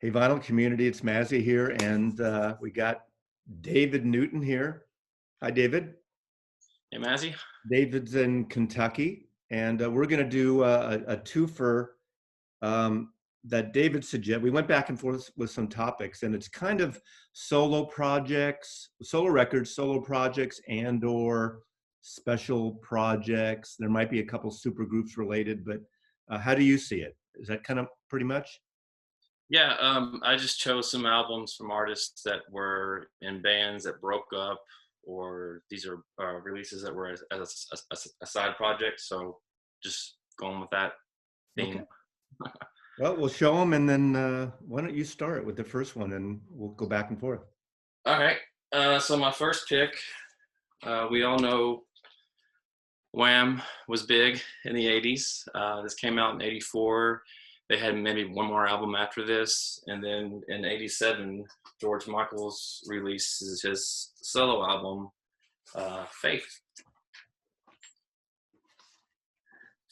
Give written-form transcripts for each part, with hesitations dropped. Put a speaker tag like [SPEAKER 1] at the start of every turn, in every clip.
[SPEAKER 1] Hey, Vinyl community, it's Mazzy here, and we got David Newton here. Hi, David.
[SPEAKER 2] Hey, Mazzy.
[SPEAKER 1] David's in Kentucky, and we're going to do a twofer um, that David suggested. We went back and forth with some topics, and it's kind of solo projects, solo records, solo projects, and/or special projects. There might be a couple super groups related, but how do you see it? Is that kind of pretty much?
[SPEAKER 2] Yeah, I just chose some albums from artists that were in bands that broke up, or these are releases that were as a side project. So just going with that
[SPEAKER 1] Okay.
[SPEAKER 2] theme.
[SPEAKER 1] Well, we'll show them, and then why don't you start with the first one, and we'll go back and forth.
[SPEAKER 2] All right. So my first pick, we all know Wham was big in the 80s. This came out in 84. They had maybe one more album after this. And then in 87, George Michael's releases his solo album, Faith.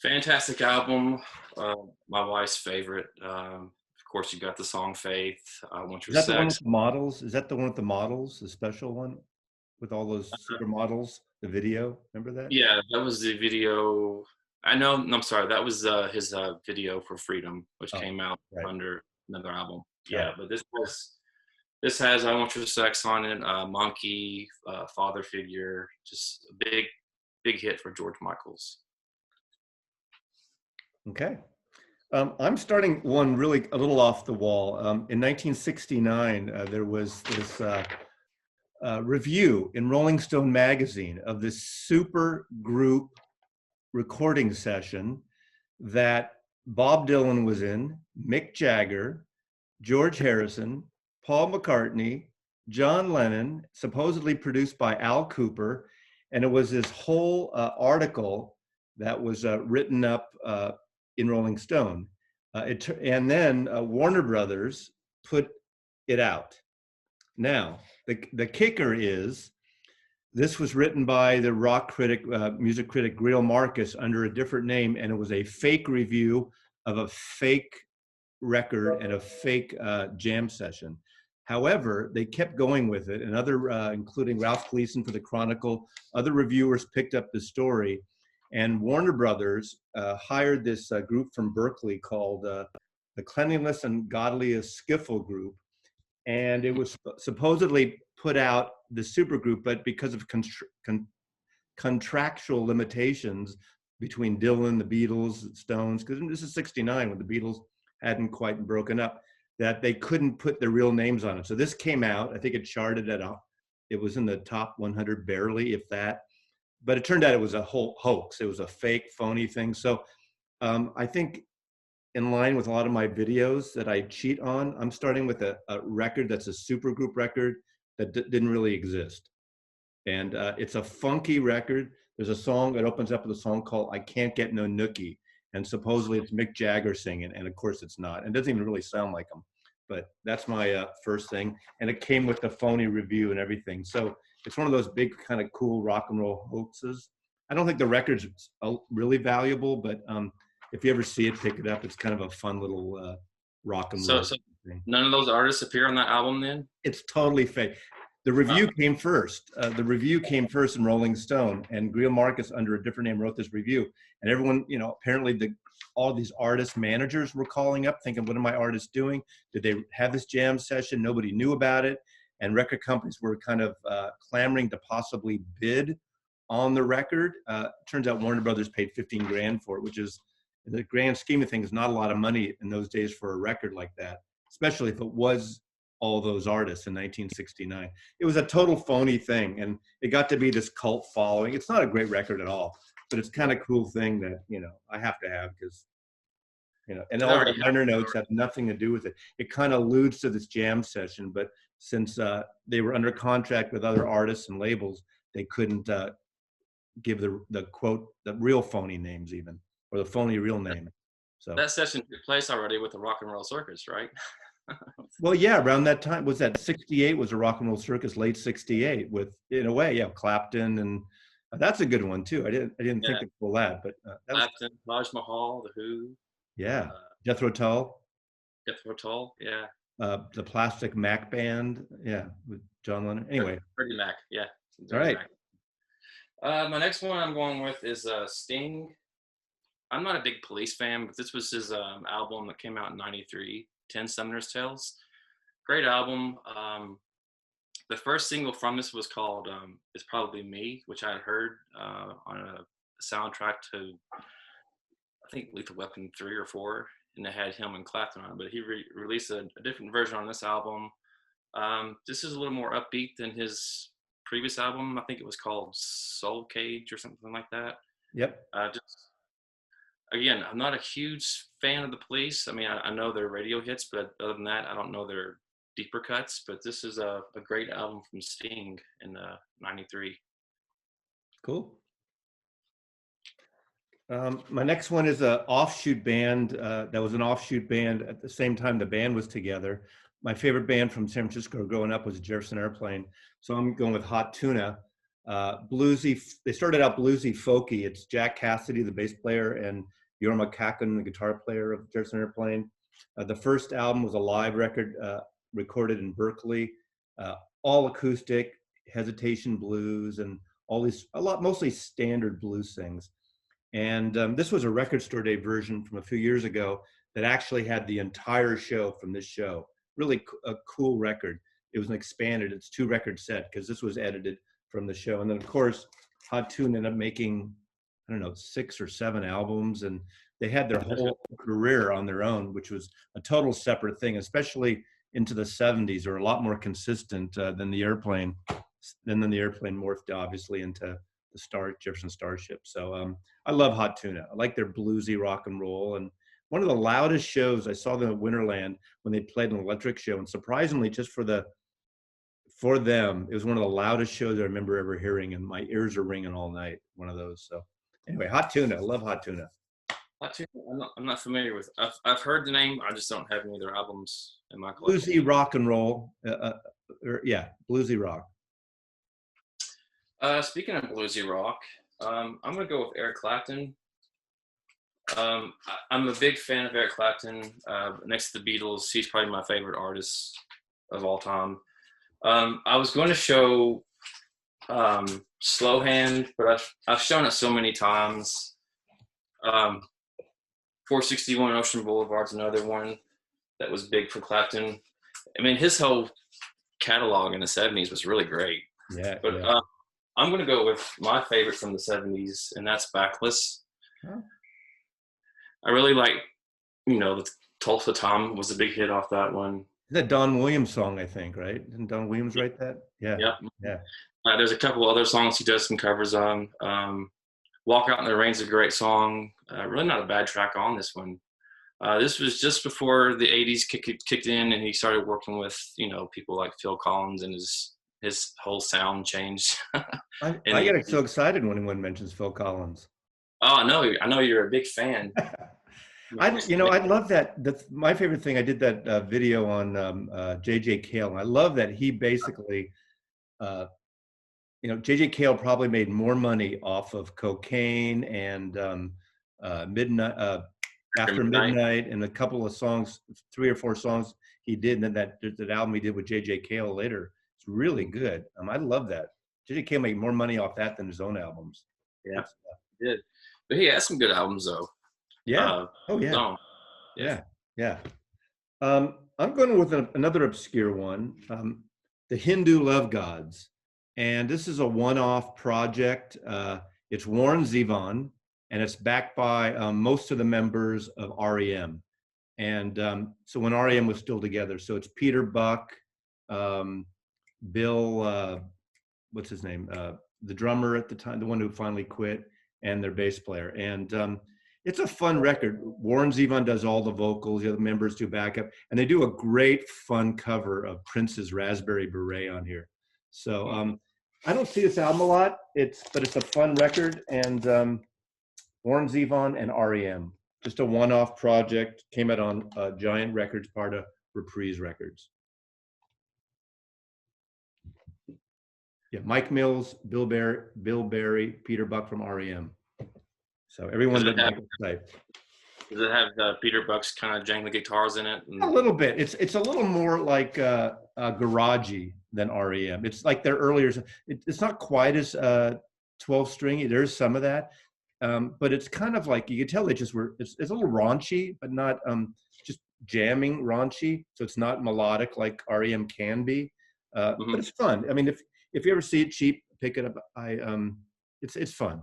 [SPEAKER 2] Fantastic album. My wife's favorite. Of course, you got the song Faith, Once
[SPEAKER 1] Is
[SPEAKER 2] Your
[SPEAKER 1] that the one
[SPEAKER 2] Sex.
[SPEAKER 1] with the models? Is that the one with the models, the special one with all those supermodels? The video, remember that?
[SPEAKER 2] Yeah, that was the video. I know, I'm sorry, that was his video for Freedom, which
[SPEAKER 1] Oh,
[SPEAKER 2] came out
[SPEAKER 1] right,
[SPEAKER 2] under another album.
[SPEAKER 1] got
[SPEAKER 2] Yeah,
[SPEAKER 1] it.
[SPEAKER 2] but this has I Want Your Sex on it, Monkey, Father Figure, just a big hit for George Michael's.
[SPEAKER 1] Okay. I'm starting one really a little off the wall. In 1969, there was this review in Rolling Stone magazine of this super group recording session that Bob Dylan was in, Mick Jagger, George Harrison, Paul McCartney, John Lennon, supposedly produced by Al Cooper. And it was this whole article that was written up in Rolling Stone. And then Warner Brothers put it out. Now, the kicker is this was written by the rock critic, music critic Greil Marcus under a different name, and it was a fake review of a fake record and a fake jam session. However, they kept going with it, and other, including Ralph Gleason for the Chronicle, other reviewers picked up the story, and Warner Brothers hired this group from Berkeley called the Cleanliness and Godliest Skiffle Group, and it was supposedly put out the supergroup, but because of contractual limitations between Dylan, the Beatles, Stones, because this is 69 when the Beatles hadn't quite broken up, that they couldn't put their real names on it. So this came out, I think it charted it was in the top 100 barely, if that. But it turned out it was a whole hoax. It was a fake, phony thing. So I think in line with a lot of my videos that I cheat on, I'm starting with a record that's a supergroup record that didn't really exist. And it's a funky record. There's a song that opens up with a song called I Can't Get No Nookie. And supposedly it's Mick Jagger singing. And of course it's not. And it doesn't even really sound like him. But that's my first thing. And it came with the phony review and everything. So it's one of those big kind of cool rock and roll hoaxes. I don't think the record's really valuable, but if you ever see it, pick it up. It's kind of a fun little rock and
[SPEAKER 2] So,
[SPEAKER 1] roll
[SPEAKER 2] so
[SPEAKER 1] thing.
[SPEAKER 2] none of those artists appear on that album then?
[SPEAKER 1] It's totally fake. The
[SPEAKER 2] Wow.
[SPEAKER 1] review came first. The review came first in Rolling Stone, and Greil Marcus, under a different name, wrote this review. And everyone, apparently all these artist managers were calling up, thinking, "What are my artists doing? Did they have this jam session? Nobody knew about it." And record companies were kind of clamoring to possibly bid on the record. Turns out Warner Brothers paid 15 grand for it, which is, in the grand scheme of things, not a lot of money in those days for a record like that, especially if it was all those artists in 1969. It was a total phony thing, and it got to be this cult following. It's not a great record at all, but it's kind of cool thing that I have to have because and
[SPEAKER 2] It
[SPEAKER 1] all
[SPEAKER 2] already
[SPEAKER 1] the liner notes have nothing to do with it. It kind of alludes to this jam session, but since they were under contract with other artists and labels, they couldn't give the quote the real phony names even, or the phony real name. So
[SPEAKER 2] that session took place already with the Rock and Roll Circus, right?
[SPEAKER 1] well, yeah, around that time was that 68 was a rock and roll circus, late 68 with, in a way, yeah, Clapton, and that's a good one too. I didn't think
[SPEAKER 2] Yeah,
[SPEAKER 1] to pull that, but that was,
[SPEAKER 2] Clapton, Taj Mahal, The Who,
[SPEAKER 1] yeah,
[SPEAKER 2] uh,
[SPEAKER 1] Jethro Tull.
[SPEAKER 2] Jethro Tull. Yeah.
[SPEAKER 1] the Plastic Mac Band. Yeah, with John Lennon. Anyway.
[SPEAKER 2] Freddie Mac. Yeah.
[SPEAKER 1] All right.
[SPEAKER 2] Mac. My next one I'm going with is Sting. I'm not a big Police fan, but this was his album that came out in '93, 10 Summoner's Tales. Great album. The first single from this was called It's Probably Me, which I had heard on a soundtrack to, I think, Lethal Weapon 3 or 4, and it had him and Clapton on it, but he released a different version on this album. This is a little more upbeat than his previous album. I think it was called Soul Cage or something like that.
[SPEAKER 1] Yep.
[SPEAKER 2] Just again, I'm not a huge fan of the Police. I mean, I know their radio hits, but other than that, I don't know their deeper cuts. But this is a great album from Sting in '93.
[SPEAKER 1] Cool. My next one is an offshoot band that was an offshoot band at the same time the band was together. My favorite band from San Francisco growing up was Jefferson Airplane. So I'm going with Hot Tuna. Bluesy, they started out bluesy folky. It's Jack Cassidy, the bass player, and Jorma Kaukonen, the guitar player of Jefferson Airplane. The first album was a live record recorded in Berkeley, all acoustic, Hesitation blues, and mostly standard blues things. And this was a Record Store Day version from a few years ago that actually had the entire show from this show. Really a cool record. It was an expanded, it's 2-record set because this was edited from the show. And then of course, Hot Tune ended up making, I don't know, 6 or 7 albums, and they had their whole career on their own, which was a total separate thing, especially into the 70s, or a lot more consistent than the Airplane. And then the Airplane morphed obviously into the Jefferson Starship. So I love Hot Tuna. I like their bluesy rock and roll. And one of the loudest shows, I saw them at Winterland when they played an electric show. And surprisingly, just for them, it was one of the loudest shows I remember ever hearing, and my ears are ringing all night, one of those. So anyway, Hot Tuna, I love Hot Tuna.
[SPEAKER 2] Hot Tuna, I'm not familiar with. I've heard the name. I just don't have any of their albums in my collection.
[SPEAKER 1] Bluesy rock and roll. Yeah, bluesy rock.
[SPEAKER 2] Speaking of bluesy rock, I'm going to go with Eric Clapton. I'm a big fan of Eric Clapton. Next to the Beatles, he's probably my favorite artist of all time. I was going to show Slow Hand, but I've shown it so many times. 461 Ocean Boulevard's another one that was big for Clapton. I mean, his whole catalog in the 70s was really great.
[SPEAKER 1] Yeah.
[SPEAKER 2] But
[SPEAKER 1] yeah.
[SPEAKER 2] I'm going to go with my favorite from the 70s, and that's Backless. Huh? I really like, the Tulsa Tom was a big hit off that one.
[SPEAKER 1] That Don Williams song, I think, right? Didn't Don Williams write that? Yeah.
[SPEAKER 2] Yep.
[SPEAKER 1] Yeah.
[SPEAKER 2] There's a couple other songs he does some covers on. Walk Out in the Rain's a great song. Really not a bad track on this one. This was just before the 80s kicked in, and he started working with, people like Phil Collins, and his whole sound changed.
[SPEAKER 1] I get so excited when anyone mentions Phil Collins.
[SPEAKER 2] Oh, I know you're a big fan.
[SPEAKER 1] I love that. That's my favorite thing. I did that video on J.J. Cale. I love that he basically, J.J. Cale probably made more money off of Cocaine and Midnight, After Midnight, and a couple of songs, 3 or 4 songs he did, and then that album he did with J.J. Cale later. It's really good. I love that. J.J. Cale made more money off that than his own albums.
[SPEAKER 2] Yeah, he did. But he has some good albums, though.
[SPEAKER 1] Yeah. Yeah. I'm going with another obscure one, the Hindu Love Gods. And this is a one-off project. It's Warren Zevon, and it's backed by most of the members of REM. And so when REM was still together, so it's Peter Buck, Bill, what's his name? The drummer at the time, the one who finally quit, and their bass player. And it's a fun record. Warren Zevon does all the vocals, the other members do backup, and they do a great fun cover of Prince's Raspberry Beret on here. So I don't see this album a lot, but it's a fun record, and Warren Zevon and REM, just a one-off project, came out on Giant Records, part of Reprise Records. Yeah, Mike Mills, Bill Berry, Peter Buck from REM. So everyone that Michael's type.
[SPEAKER 2] Does it have Peter Buck's kind of jangly guitars in it?
[SPEAKER 1] A little bit. It's a little more like garagey than REM. It's like their earlier. It's not quite as 12 stringy. There's some of that, but it's kind of like you can tell they just were. It's a little raunchy, but not just jamming raunchy. So it's not melodic like REM can be, but it's fun. I mean, if you ever see it cheap, pick it up. It's fun.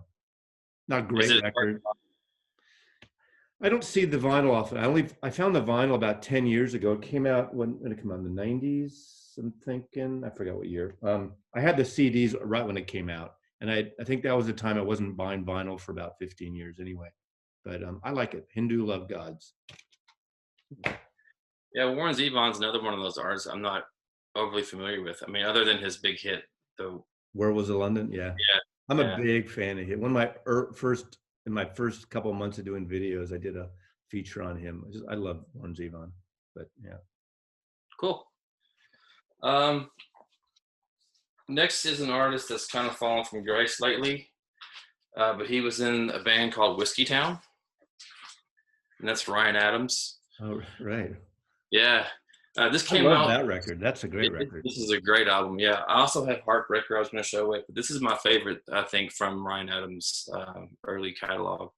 [SPEAKER 1] Not a
[SPEAKER 2] Is
[SPEAKER 1] great
[SPEAKER 2] it?
[SPEAKER 1] record. I don't see the vinyl often. I found the vinyl about 10 years ago. It came out when it came out in the 90s. I'm thinking, I forgot what year. I had the CDs right when it came out. And I think that was the time I wasn't buying vinyl for about 15 years anyway. But I like it. Hindu Love Gods.
[SPEAKER 2] Yeah, Warren Zevon's another one of those artists I'm not overly familiar with. I mean, other than his big hit, though.
[SPEAKER 1] Where Was it, London? Yeah. I'm a big fan of him. One of my in my first couple of months of doing videos, I did a feature on him. I love Warren Zevon, but yeah.
[SPEAKER 2] Cool. Next is an artist that's kind of fallen from grace lately, but he was in a band called Whiskey Town, and that's Ryan Adams.
[SPEAKER 1] Oh, right.
[SPEAKER 2] Yeah. This
[SPEAKER 1] I
[SPEAKER 2] came
[SPEAKER 1] love
[SPEAKER 2] out.
[SPEAKER 1] that record. That's a great record.
[SPEAKER 2] This is a great album. Yeah. I also have Heartbreaker I was going to show it, but this is my favorite, I think, from Ryan Adams' early catalog.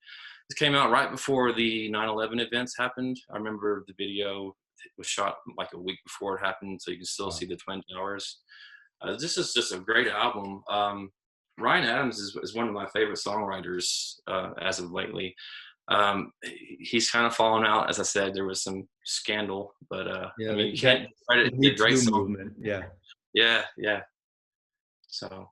[SPEAKER 2] This came out right before the 9/11 events happened. I remember the video was shot like a week before it happened, so you can still see the Twin Towers. This is just a great album. Ryan Adams is one of my favorite songwriters as of lately. He's kind of fallen out, as I said. There was some scandal, but I mean, you can't credit the great song
[SPEAKER 1] movement. Yeah,
[SPEAKER 2] yeah. So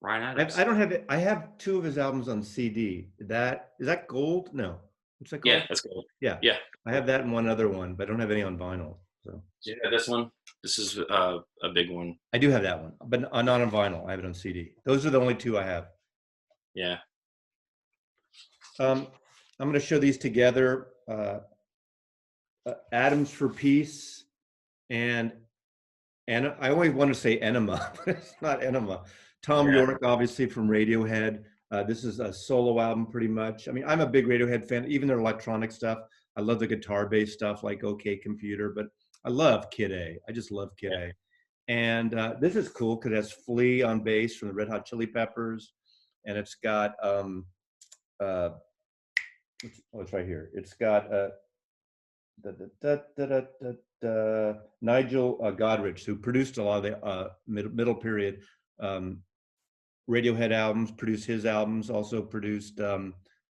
[SPEAKER 2] Ryan Adams.
[SPEAKER 1] I don't have it. I have 2 of his albums on CD. Is that gold? No, what's that called?
[SPEAKER 2] Yeah, that's gold.
[SPEAKER 1] Yeah. I have that and one other one, but I don't have any on vinyl. So
[SPEAKER 2] yeah, this is a big one.
[SPEAKER 1] I do have that one, but not on vinyl. I have it on CD. Those are the only 2 I have.
[SPEAKER 2] Yeah.
[SPEAKER 1] I'm going to show these together. Atoms for Peace and I always want to say Enema, but it's not Enema. Tom York, obviously from Radiohead. This is a solo album pretty much. I mean, I'm a big Radiohead fan, even their electronic stuff. I love the guitar-based stuff like OK Computer, but I love Kid A. I just love Kid A. And this is cool because it has Flea on bass from the Red Hot Chili Peppers. And it's got, it's right here. It's got Nigel Godrich, who produced a lot of the middle period Radiohead albums, produced his albums, also produced a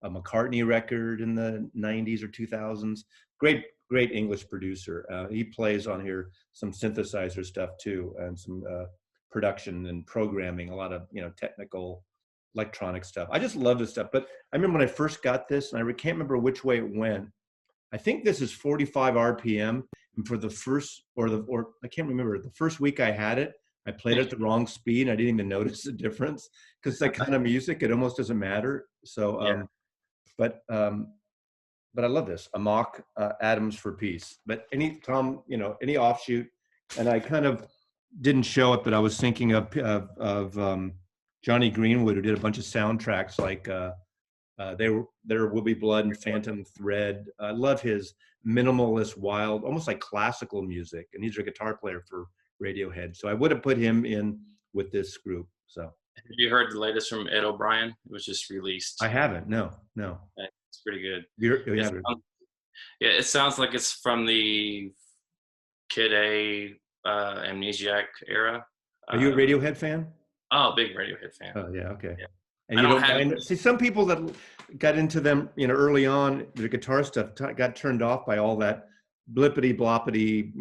[SPEAKER 1] McCartney record in the 90s or 2000s. Great English producer. He plays on here some synthesizer stuff too, and some production and programming, a lot of technical electronic stuff. I just love this stuff. But I remember when I first got this, and I can't remember which way it went. I think this is 45 RPM, and for the first or I can't remember, the first week I had it, I played it at the wrong speed, and I didn't even notice the difference because it's that kind of music, it almost doesn't matter. So, but I love this Amok, Atoms for Peace. But any offshoot, and I kind of didn't show it, but I was thinking of Johnny Greenwood, who did a bunch of soundtracks like There Will Be Blood and Phantom Thread. I love his minimalist, wild, almost like classical music, and he's a guitar player for Radiohead. So I would have put him in with this group. So
[SPEAKER 2] have you heard the latest from Ed O'Brien? It was just released.
[SPEAKER 1] I haven't. No.
[SPEAKER 2] It's pretty good.
[SPEAKER 1] It
[SPEAKER 2] sounds like it's from the Kid A Amnesiac era.
[SPEAKER 1] Are you a Radiohead fan?
[SPEAKER 2] Oh, big Radiohead fan.
[SPEAKER 1] Oh yeah, okay.
[SPEAKER 2] Yeah.
[SPEAKER 1] And you don't mind. See, some people that got into them, early on, their guitar stuff got turned off by all that blippity bloppity,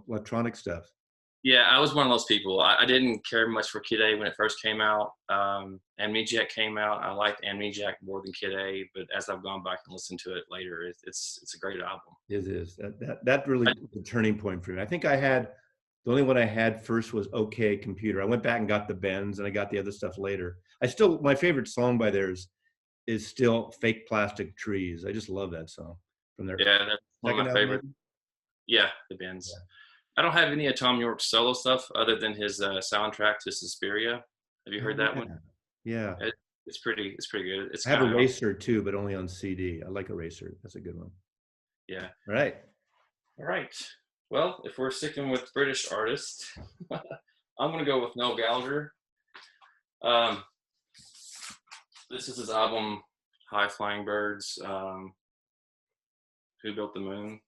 [SPEAKER 1] electronic stuff.
[SPEAKER 2] Yeah, I was one of those people. I didn't care much for Kid A when it first came out. Amnesiac came out. I liked Amnesiac more than Kid A, but as I've gone back and listened to it later, it's a great album.
[SPEAKER 1] It is. That really was the turning point for me. I think the only one I had first was OK Computer. I went back and got the Bends, and I got the other stuff later. My favorite song by theirs is still Fake Plastic Trees. I just love that song from their
[SPEAKER 2] that's one of my favorite. Yeah, the Bends. Yeah. I don't have any of Tom York's solo stuff other than his soundtrack to Suspiria. Have you heard that one?
[SPEAKER 1] Yeah.
[SPEAKER 2] It's pretty good. It's
[SPEAKER 1] I have
[SPEAKER 2] kind of,
[SPEAKER 1] Eraser too, but only on CD. I like Eraser. That's a good one.
[SPEAKER 2] yeah.
[SPEAKER 1] All right.
[SPEAKER 2] All right. Well, if we're sticking with British artists, I'm gonna go with Noel Gallagher. Um, this is his album, High Flying Birds. Who Built the Moon?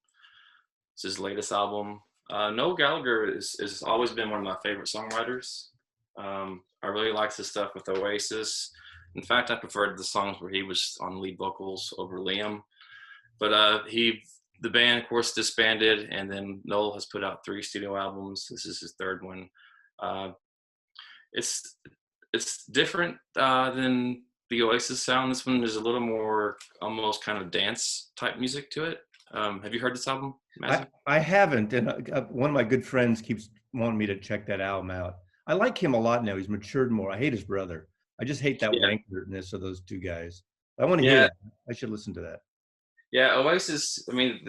[SPEAKER 2] It's his latest album. Noel Gallagher is always been one of my favorite songwriters. I really like his stuff with Oasis. In fact, I preferred the songs where he was on lead vocals over Liam. But the band, of course, disbanded, and then Noel has put out 3 studio albums. This is his 3rd one. Uh, it's it's different than the Oasis sound. This one, there's a little more almost kind of dance type music to it. Have you heard this album, Mazzy?
[SPEAKER 1] I haven't, and one of my good friends keeps wanting me to check that album out. I like him a lot now. He's matured more. I hate his brother. I just hate that
[SPEAKER 2] Yeah,
[SPEAKER 1] wankerness of those 2 guys. I want to hear
[SPEAKER 2] yeah,
[SPEAKER 1] that. I should listen to that.
[SPEAKER 2] yeah. Oasis. I mean,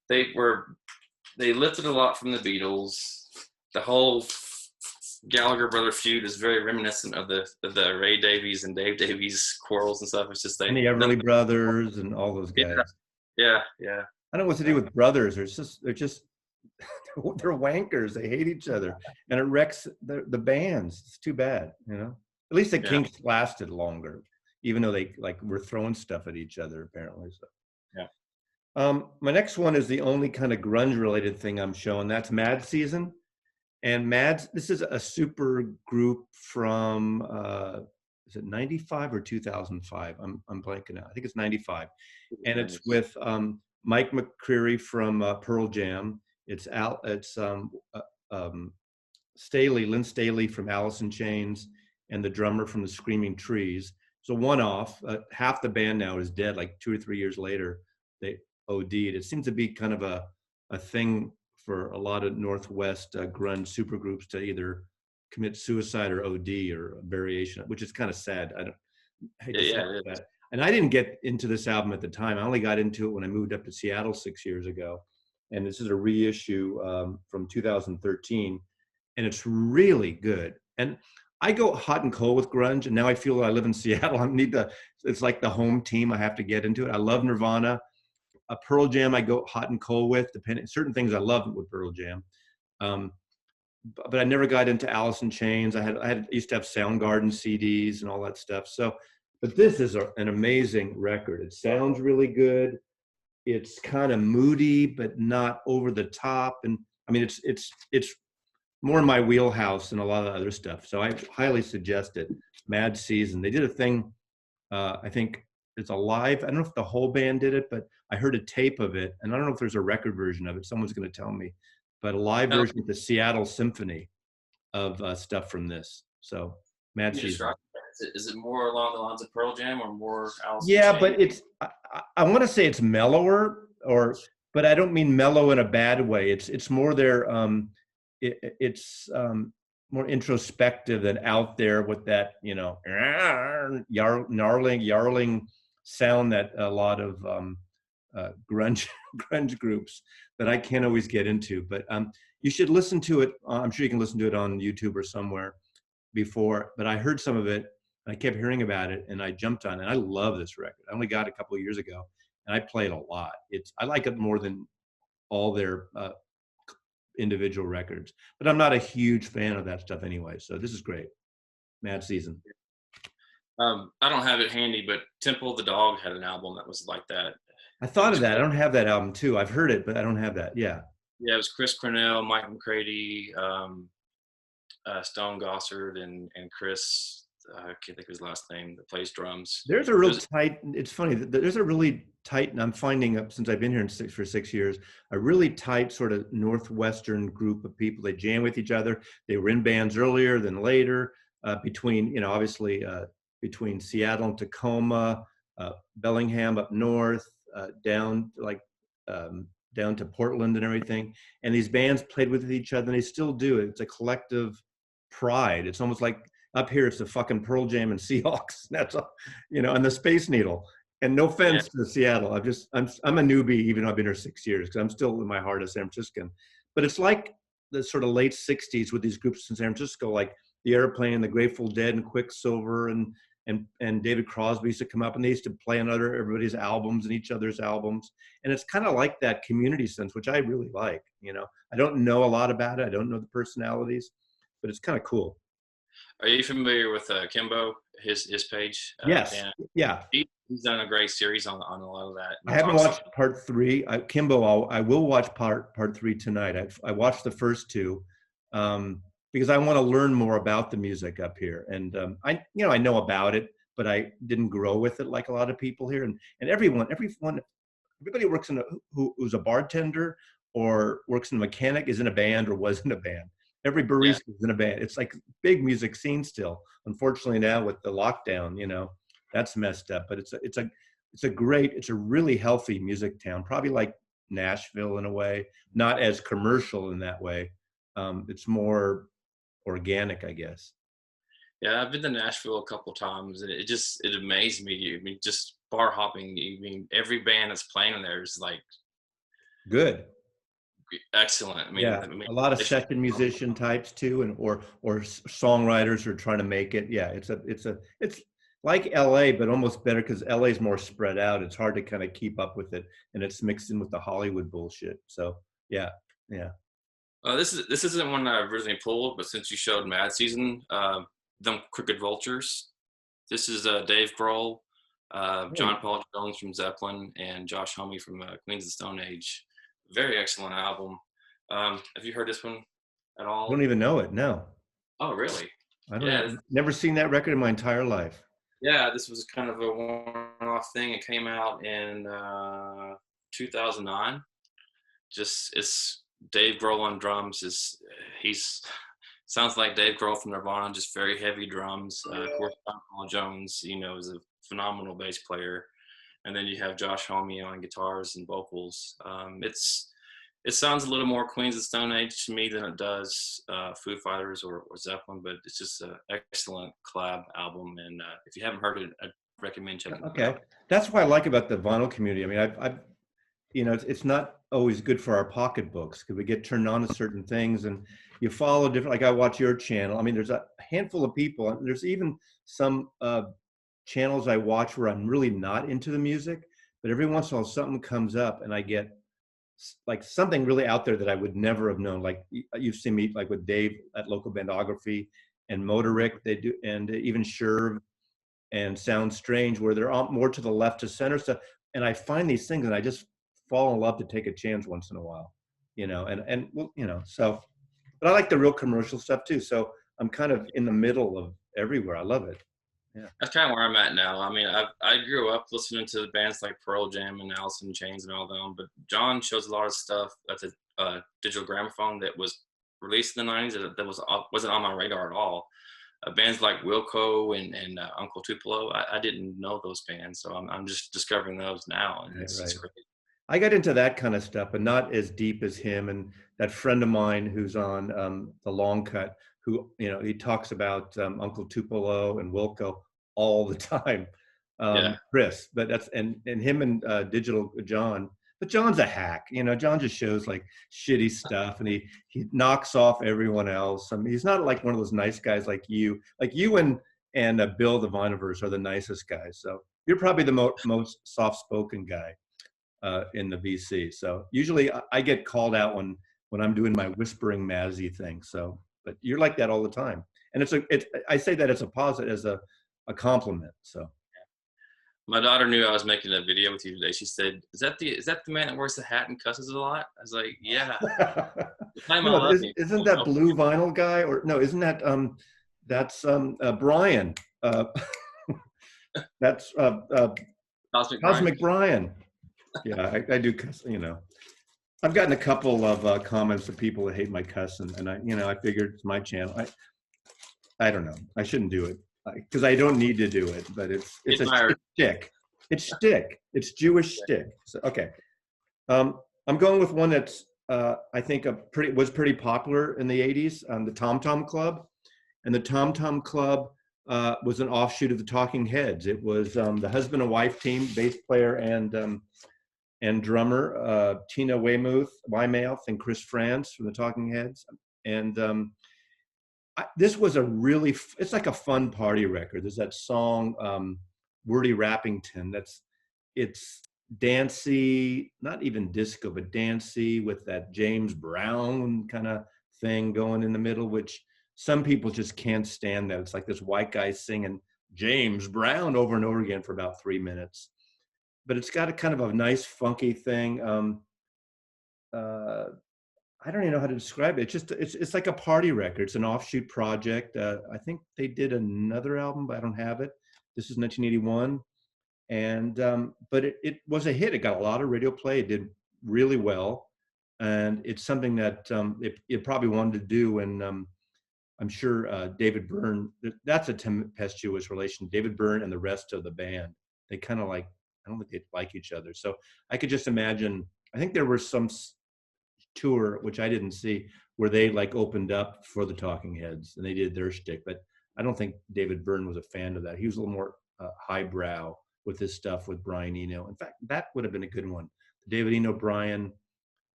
[SPEAKER 2] they were they lifted a lot from the Beatles. The whole Gallagher brother feud is very reminiscent of the Ray Davies and Dave Davies quarrels and stuff. It's just
[SPEAKER 1] And the Everly Brothers and all those
[SPEAKER 2] yeah,
[SPEAKER 1] guys.
[SPEAKER 2] yeah, yeah.
[SPEAKER 1] I don't know what to do with brothers. They're just they're wankers. They hate each other, and it wrecks the bands. It's too bad, you know. At least the
[SPEAKER 2] Yeah.
[SPEAKER 1] Kinks lasted longer, even though they like were throwing stuff at each other apparently. So,
[SPEAKER 2] Yeah.
[SPEAKER 1] my next one is the only kind of grunge related thing I'm showing. That's Mad Season, and this is a super group from is it 95 or 2005? I'm blanking out. I think it's 95, and it's with Mike McCreary from Pearl Jam. It's Lynn Staley from Alice in Chains, and the drummer from the Screaming Trees. So one-off. Half the band now is dead. Like 2 or 3 years later, they OD'd. It seems to be kind of a thing for a lot of Northwest grunge supergroups to either commit suicide or OD or a variation, which is kind of sad. I hate to say
[SPEAKER 2] Yeah,
[SPEAKER 1] that. And I didn't get into this album at the time. I only got into it when I moved up to Seattle 6 years ago. And this is a reissue from 2013, and it's really good. And I go hot and cold with grunge, and now I feel that I live in Seattle. It's like the home team. I have to get into it. I love Nirvana. Pearl Jam, I go hot and cold with, depending certain things I love with Pearl Jam. But I never got into Alice in Chains. I used to have Soundgarden CDs and all that stuff. So, but this is an amazing record. It sounds really good. It's kind of moody, but not over the top. And I mean, it's more in my wheelhouse than a lot of other stuff. So I highly suggest it. Mad Season. They did a thing. I think it's a live. I don't know if the whole band did it, but I heard a tape of it, and I don't know if there's a record version of it. Someone's going to tell me. But a live
[SPEAKER 2] no,
[SPEAKER 1] version with the Seattle Symphony of stuff from this. So Mad
[SPEAKER 2] you just
[SPEAKER 1] Season.
[SPEAKER 2] rock. Is it more along the lines of Pearl Jam or more Alice in
[SPEAKER 1] Yeah,
[SPEAKER 2] Chains?
[SPEAKER 1] but I want to say it's mellower, but I don't mean mellow in a bad way. It's more their it's more introspective than out there with that, you know, yarling sound that a lot of grunge grunge groups that I can't always get into. But you should listen to it. I'm sure you can listen to it on YouTube or somewhere before. But I heard some of it. I kept hearing about it, and I jumped on it. I love this record. I only got it a couple of years ago, and I play it a lot. I like it more than all their individual records. But I'm not a huge fan of that stuff anyway. So this is great. Mad Season.
[SPEAKER 2] I don't have it handy, but Temple of the Dog had an album that was like that.
[SPEAKER 1] I thought of that. I don't have that album too. I've heard it, but I don't have that. Yeah.
[SPEAKER 2] Yeah, it was Chris Cornell, Mike McCready, Stone Gossard, and Chris. I can't think of his last name. That plays drums.
[SPEAKER 1] There's a real tight. It's funny. There's a really tight, and I'm finding up since I've been here for 6 years, a really tight sort of Northwestern group of people. They jam with each other. They were in bands earlier than later. Between obviously between Seattle and Tacoma, Bellingham up north, down to Portland and everything. And these bands played with each other, and they still do. It's a collective pride. It's almost like up here, it's the fucking Pearl Jam and Seahawks. That's all, and the Space Needle. And no offense to Seattle. I'm a newbie, even though I've been here 6 years, because I'm still in my heart a San Franciscan. But it's like the sort of late '60s with these groups in San Francisco, like the Airplane and the Grateful Dead and Quicksilver and David Crosby used to come up, and they used to play on everybody's albums and each other's albums. And it's kind of like that community sense, which I really like. I don't know a lot about it. I don't know the personalities, but it's kind of cool.
[SPEAKER 2] Are you familiar with Kimbo? His page.
[SPEAKER 1] Yes.
[SPEAKER 2] And
[SPEAKER 1] Yeah.
[SPEAKER 2] he's done a great series on a lot of that.
[SPEAKER 1] I haven't watched part 3. Kimbo, I will watch part 3 tonight. I watched the first 2 because I want to learn more about the music up here. And I know about it, but I didn't grow with it like a lot of people here. And everybody works who's a bartender or works in a mechanic is in a band or was in a band. Every barista is in a band. It's like big music scene still. Unfortunately now with the lockdown, that's messed up. But it's a really healthy music town. Probably like Nashville in a way, not as commercial in that way. It's more organic, I guess.
[SPEAKER 2] Yeah, I've been to Nashville a couple times, and it amazed me. I mean, just bar hopping. I mean, every band that's playing in there is like
[SPEAKER 1] good,
[SPEAKER 2] excellent.
[SPEAKER 1] Yeah, a lot of session musician types too, and or songwriters who are trying to make it. Yeah, it's like LA, but almost better because LA is more spread out. It's hard to kind of keep up with it, and it's mixed in with the Hollywood bullshit. So yeah.
[SPEAKER 2] This isn't one that I originally pulled, but since you showed Mad Season, them Crooked Vultures. This is Dave Grohl, John Paul Jones from Zeppelin, and Josh Homme from Queens of the Stone Age. Very excellent album. Have you heard this one at all?
[SPEAKER 1] I don't even know it. No.
[SPEAKER 2] Oh, really?
[SPEAKER 1] I don't know. Never seen that record in my entire life.
[SPEAKER 2] Yeah, this was kind of a one-off thing. It came out in 2009. It's Dave Grohl on drums. He's sounds like Dave Grohl from Nirvana, just very heavy drums. Of course, John Paul Jones, is a phenomenal bass player. And then you have Josh Homme on guitars and vocals. It sounds a little more Queens of the Stone Age to me than it does Foo Fighters or Zeppelin, but it's just an excellent collab album. And if you haven't heard it, I'd recommend checking it out.
[SPEAKER 1] Okay, that's what I like about the vinyl community. I mean, I've it's not always good for our pocketbooks because we get turned on to certain things and you follow different, like I watch your channel. I mean, there's a handful of people, and there's even some channels I watch where I'm really not into the music, but every once in a while something comes up and I get like something really out there that I would never have known. Like you've seen me like with Dave at Local Bandography and Motoric, they do, and even Sherv and Sound Strange, where they're all more to the left to center stuff. And I find these things and I just fall in love to take a chance once in a while, and well, so, but I like the real commercial stuff too. So I'm kind of in the middle of everywhere. I love it. Yeah.
[SPEAKER 2] That's kind of where I'm at now. I mean, I grew up listening to bands like Pearl Jam and Alice in Chains and all them, but John shows a lot of stuff at the digital gramophone that was released in the 90s that wasn't on my radar at all. Bands like Wilco and Uncle Tupelo, I didn't know those bands, so I'm just discovering those now, and it's great.
[SPEAKER 1] I got into that kind of stuff, but not as deep as him. And that friend of mine who's on the Long Cut, who he talks about Uncle Tupelo and Wilco all the time. Chris, but that's and him and Digital John. But John's a hack. John just shows like shitty stuff, and he knocks off everyone else. I mean, he's not like one of those nice guys like you and Bill the Viniverse are the nicest guys. So you're probably the most soft-spoken guy in the VC. So usually I get called out when I'm doing my whispering Mazzy thing. So, but you're like that all the time, and I say that as a positive, as a compliment. So.
[SPEAKER 2] My daughter knew I was making a video with you today. She said, "Is that the man that wears the hat and cusses a lot?" I was like, "Yeah."
[SPEAKER 1] No, isn't that Blue Vinyl guy, or no? Isn't that that's Brian? That's Cosmic Brian. Yeah, I do cuss. I've gotten a couple of comments of people that hate my cussing, and I figured it's my channel. I don't know. I shouldn't do it because I don't need to do it, but it's a shtick. It's shtick. It's Jewish shtick. So, okay. I'm going with one that's I think was pretty popular in the 80s, the Tom Tom Club. And the Tom Tom Club was an offshoot of the Talking Heads. It was the husband and wife team, bass player and drummer, Tina Weymouth and Chris Frantz from the Talking Heads. And This was a really, it's like a fun party record. There's that song, Wordy Rappington. It's dancey, not even disco, but dancey with that James Brown kind of thing going in the middle, which some people just can't stand that. It's like this white guy singing James Brown over and over again for about 3 minutes. But it's got a kind of a nice funky thing. Uh, I don't even know how to describe it. It's like a party record. It's an offshoot project. I think they did another album, but I don't have it. This is 1981, and but it was a hit. It got a lot of radio play. It did really well, and it's something that it probably wanted to do. And I'm sure David Byrne. That's a tempestuous relation. David Byrne and the rest of the band. They kind of like. I don't think they like each other. So I could just imagine. I think there were some tour, which I didn't see, where they like opened up for the Talking Heads and they did their shtick. But I don't think David Byrne was a fan of that. He was a little more highbrow with his stuff with Brian Eno. In fact, that would have been a good one. The David Eno, Brian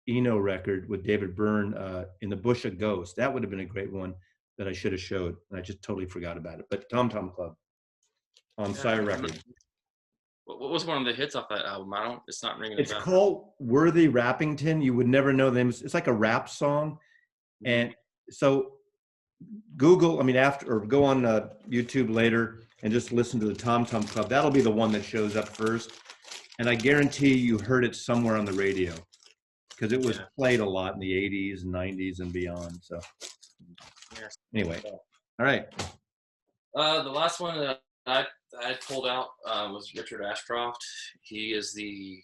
[SPEAKER 1] Eno record with David Byrne in the Bush of Ghosts. That would have been a great one that I should have showed. And I just totally forgot about it. But Tom Tom Club on Sire Records.
[SPEAKER 2] What was one of the hits off that album? It's not ringing a bell.
[SPEAKER 1] It's called Worthy Rappington. You would never know them. It's like a rap song. And so Google, or go on YouTube later and just listen to the Tom Tom Club. That'll be the one that shows up first. And I guarantee you heard it somewhere on the radio because it was played a lot in the 80s and 90s and beyond. So anyway, all right.
[SPEAKER 2] The last one that I pulled out was Richard Ashcroft. He was the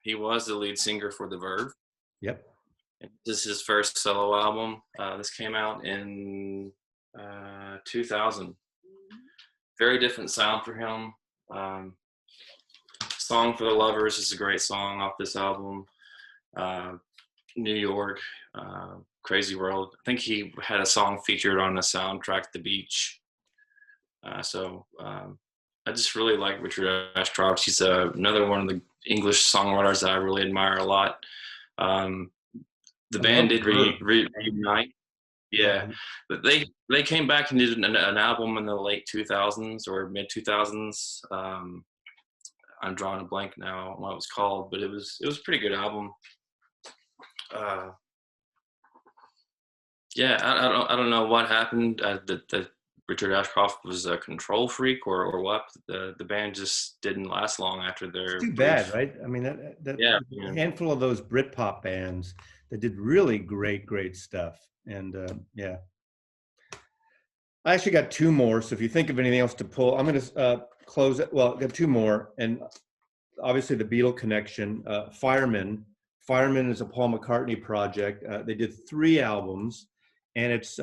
[SPEAKER 2] lead singer for The Verve.
[SPEAKER 1] Yep.
[SPEAKER 2] This is his first solo album. This came out in 2000. Very different sound for him. Song for the Lovers is a great song off this album. New York, Crazy World. I think he had a song featured on the soundtrack, The Beach. I just really like Richard Ashcroft. He's another one of the English songwriters that I really admire a lot. The band did reunite. Yeah, but they came back and did an album in the late 2000s or mid 2000s. I'm drawing a blank now on what it was called, but it was a pretty good album. I don't know what happened. That Richard Ashcroft was a control freak or what. The band just didn't last long after their.
[SPEAKER 1] It's too bad, right? I mean, a handful of those Britpop bands that did really great stuff, and I actually got two more. So if you think of anything else to pull, I'm going to close it. Well, I got two more, and obviously the Beatle connection. Fireman is a Paul McCartney project. They did 3 albums, and it's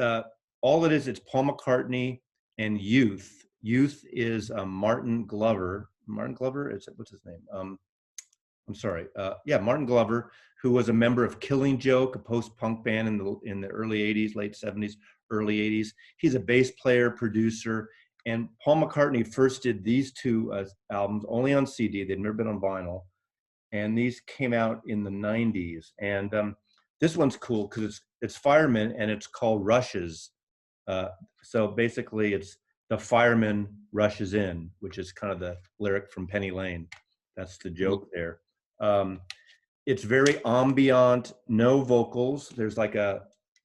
[SPEAKER 1] all it is. It's Paul McCartney and Youth. Youth is Martin Glover. Martin Glover? What's his name? I'm sorry. Martin Glover, who was a member of Killing Joke, a post-punk band in the early 80s, late 70s, early 80s. He's a bass player, producer, and Paul McCartney first did these 2 albums only on CD. They'd never been on vinyl, and these came out in the 90s. And this one's cool because it's Fireman, and it's called Rushes. So basically, it's the fireman rushes in, which is kind of the lyric from Penny Lane. That's the joke there. It's very ambient, no vocals. There's like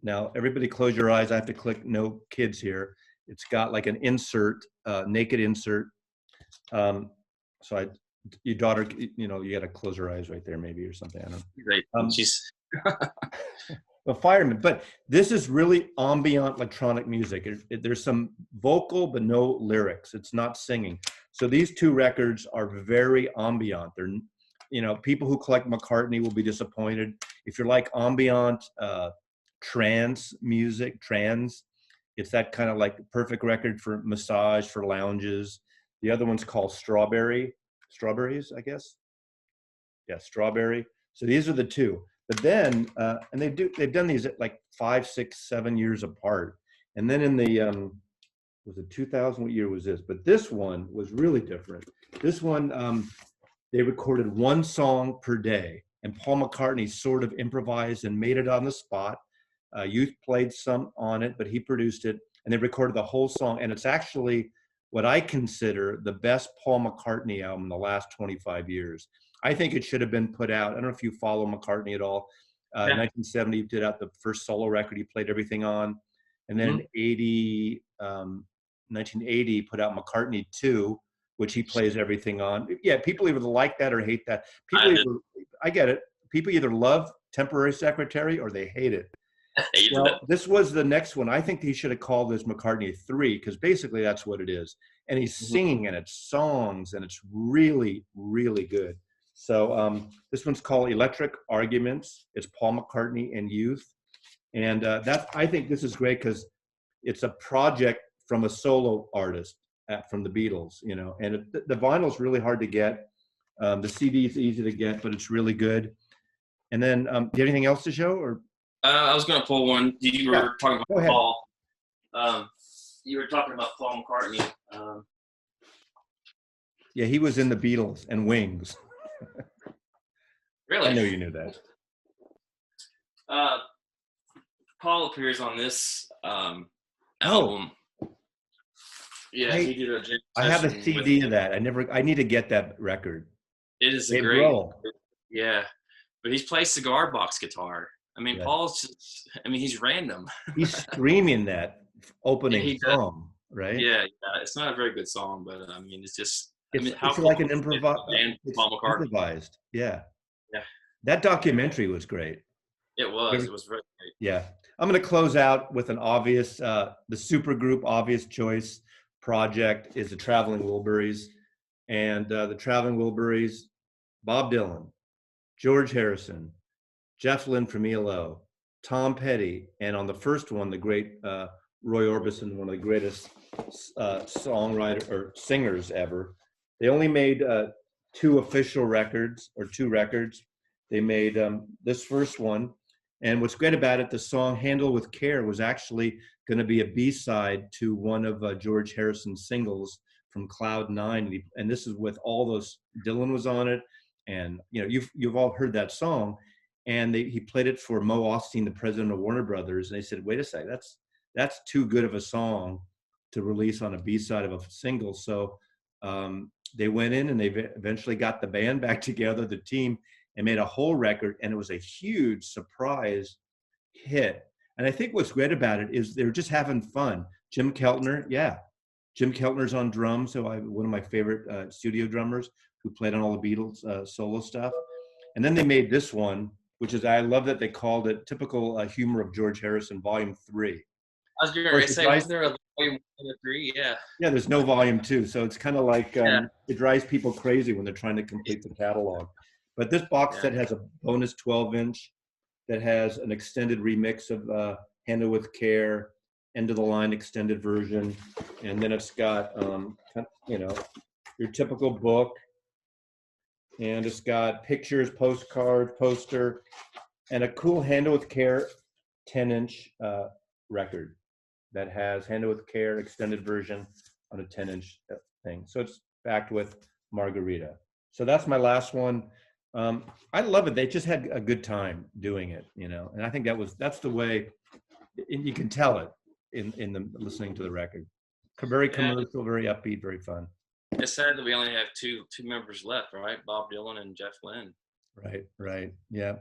[SPEAKER 1] now everybody close your eyes. I have to click no kids here. It's got like an insert, naked insert. Your daughter, you got to close her eyes right there maybe or something. I don't know.
[SPEAKER 2] Great. She's
[SPEAKER 1] a fireman, but this is really ambient electronic music. There's some vocal, but no lyrics. It's not singing. So these 2 records are very ambient. They're, people who collect McCartney will be disappointed. If you're like ambient, trance music, it's that kind of like perfect record for massage, for lounges. The other one's called Strawberries, I guess. Yeah, Strawberry. So these are the 2. But then, and they've done these at like 5, 6, 7 years apart. And then in the, was it 2000? What year was this? But this one was really different. This one, they recorded 1 song per day. And Paul McCartney sort of improvised and made it on the spot. Youth played some on it, but he produced it. and they recorded the whole song. And it's actually what I consider the best Paul McCartney album in the last 25 years. I think it should have been put out. I don't know if you follow McCartney at all.
[SPEAKER 2] Yeah.
[SPEAKER 1] 1970, he did out the first solo record he played everything on. And then in 1980, he put out McCartney 2, which he plays everything on. Yeah, people either like that or hate that. I get it. People either love Temporary Secretary or they hate it. Well, this was the next one. I think he should have called this McCartney 3, because basically that's what it is. And he's singing and it's songs and it's really, really good. So this one's called Electric Arguments. It's Paul McCartney and Youth. And I think this is great because it's a project from a solo artist from the Beatles, you know, and the vinyl's really hard to get. The CD is easy to get, but it's really good. And then, do you have anything else to show? Or
[SPEAKER 2] I was going to pull one. You were talking about Paul. You were talking about Paul McCartney.
[SPEAKER 1] Yeah, he was in the Beatles and Wings.
[SPEAKER 2] Really?
[SPEAKER 1] I know you knew that.
[SPEAKER 2] Paul appears on this album. Yeah, he did a jam
[SPEAKER 1] I have a
[SPEAKER 2] session
[SPEAKER 1] CD of that. I need to get that record.
[SPEAKER 2] It is a great. Yeah, but he's played cigar box guitar. I mean, Paul's just, I mean, he's random.
[SPEAKER 1] He's screaming that opening song, right?
[SPEAKER 2] Yeah, it's not a very good song, but I mean, it's just,
[SPEAKER 1] it's like an improvised. Yeah.
[SPEAKER 2] Yeah.
[SPEAKER 1] That documentary was great.
[SPEAKER 2] It was very great.
[SPEAKER 1] Yeah. I'm going to close out with an obvious, the Supergroup obvious choice project is the Traveling Wilburys. And the Traveling Wilburys, Bob Dylan, George Harrison, Jeff Lynne from ELO, Tom Petty, and on the first one, the great Roy Orbison, one of the greatest songwriter or singers ever. They only made two records. They made this first one. And what's great about it, the song Handle with Care was actually going to be a B-side to one of George Harrison's singles from Cloud 9. And this is with all those, Dylan was on it. And, you know, you've all heard that song. And he played it for Mo Osteen, the president of Warner Brothers. And they said, wait a sec, that's too good of a song to release on a B-side of a single. So they went in and they eventually got the band back together, the team, and made a whole record. And it was a huge surprise hit. And I think what's great about it is they're just having fun. Jim Keltner's on drums. So one of my favorite studio drummers who played on all the Beatles solo stuff. And then they made this one, which is, I love that they called it Typical Humor of George Harrison, Volume 3.
[SPEAKER 2] I was going to say, wasn't there a Volume 3? Yeah. Yeah,
[SPEAKER 1] there's no Volume 2. So it's kind of like, it drives people crazy when they're trying to complete the catalog. But this box set has a bonus 12-inch that has an extended remix of Handle with Care, End of the Line extended version. And then it's got, your typical book. And it's got pictures, postcard, poster, and a cool Handle with Care 10-inch record that has Handle with Care extended version on a 10-inch thing. So it's backed with Margarita. So that's my last one. I love it. They just had a good time doing it, you know. And I think that's the way, and you can tell it in the listening to the record. Very commercial, very upbeat, very fun.
[SPEAKER 2] It's sad that we only have two members left, right? Bob Dylan and Jeff Lynne.
[SPEAKER 1] Right. Yeah.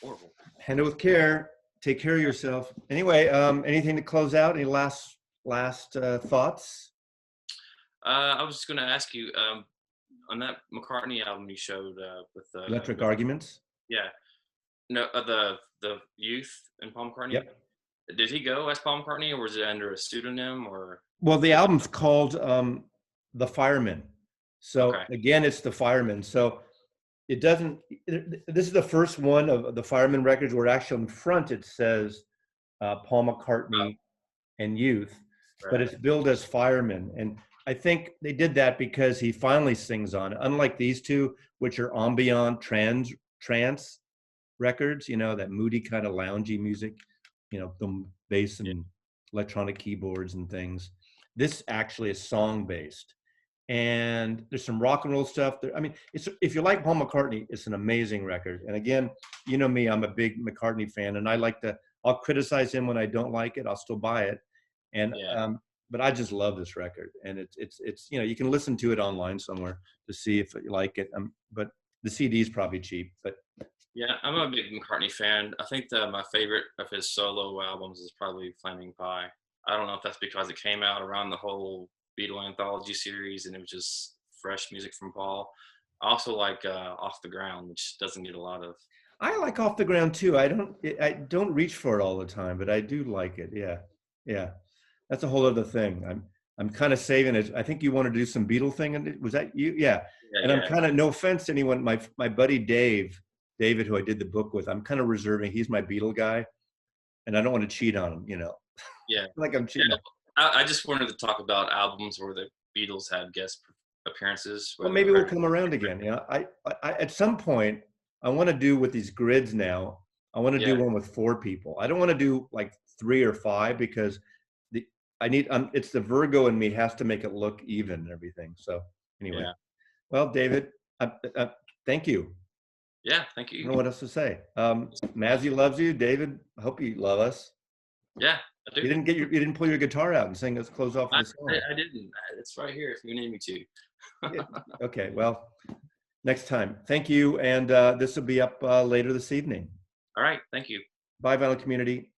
[SPEAKER 2] Horrible.
[SPEAKER 1] Handle with Care. Take care of yourself. Anyway, anything to close out? Any last thoughts?
[SPEAKER 2] I was just going to ask you, on that McCartney album you showed with
[SPEAKER 1] Electric Arguments.
[SPEAKER 2] Yeah. No, the Youth and Paul McCartney.
[SPEAKER 1] Yep.
[SPEAKER 2] Did he go as Paul McCartney, or was it under a pseudonym? Or
[SPEAKER 1] well, the album's called The Fireman. So again, it's The Fireman. So it doesn't. This is the first one of the Fireman records where actually in front it says Paul McCartney and Youth, but it's billed as Fireman. And I think they did that because he finally sings on it. Unlike these two, which are ambient trance records, you know, that moody kind of loungy music, you know, the bass and electronic keyboards and things. This actually is song based, and there's some rock and roll stuff there. I mean, if you like Paul McCartney, it's an amazing record. And again, you know me, I'm a big McCartney fan, and I'll criticize him when I don't like it. I'll still buy it. And
[SPEAKER 2] Yeah.
[SPEAKER 1] but I just love this record, and it's you know, you can listen to it online somewhere to see if you like it. But the CD is probably cheap. But
[SPEAKER 2] Yeah, I'm a big McCartney fan. I think that my favorite of his solo albums is probably Flaming Pie. I don't know if that's because it came out around the whole Beatle anthology series and it was just fresh music from Paul. I also like Off the Ground, which doesn't get a lot of.
[SPEAKER 1] I like Off the Ground too. I don't reach for it all the time, but I do like it. Yeah, yeah. That's a whole other thing. I'm kind of saving it. I think you want to do some Beatle thing, and was that you? Yeah.
[SPEAKER 2] Yeah,
[SPEAKER 1] And I'm
[SPEAKER 2] yeah,
[SPEAKER 1] kind of, no offense to anyone, my buddy David, who I did the book with, I'm kind of reserving. He's my Beatle guy, and I don't want to cheat on him. You know,
[SPEAKER 2] yeah.
[SPEAKER 1] like I'm cheating.
[SPEAKER 2] Yeah. I just wanted to talk about albums where the Beatles had guest appearances,
[SPEAKER 1] Well,
[SPEAKER 2] whether
[SPEAKER 1] maybe we'll come around again. Yeah, I at some point I want to do with these grids now. I want to do
[SPEAKER 2] yeah,
[SPEAKER 1] one with 4 people. I don't want to do like 3 or 5 because the I need it's the Virgo in me has to make it look even and everything. So anyway,
[SPEAKER 2] yeah,
[SPEAKER 1] well, David, thank you.
[SPEAKER 2] yeah. Thank
[SPEAKER 1] I don't
[SPEAKER 2] you.
[SPEAKER 1] know what else to say. Mazzy loves you. David, I hope you love us.
[SPEAKER 2] Yeah, I do.
[SPEAKER 1] You didn't pull your guitar out and sing us close off
[SPEAKER 2] I,
[SPEAKER 1] with a song.
[SPEAKER 2] I didn't. It's right here if you need me to.
[SPEAKER 1] Yeah. Okay, well, next time. Thank you, and this will be up later this evening.
[SPEAKER 2] All right. Thank you.
[SPEAKER 1] Bye, Vinyl Community.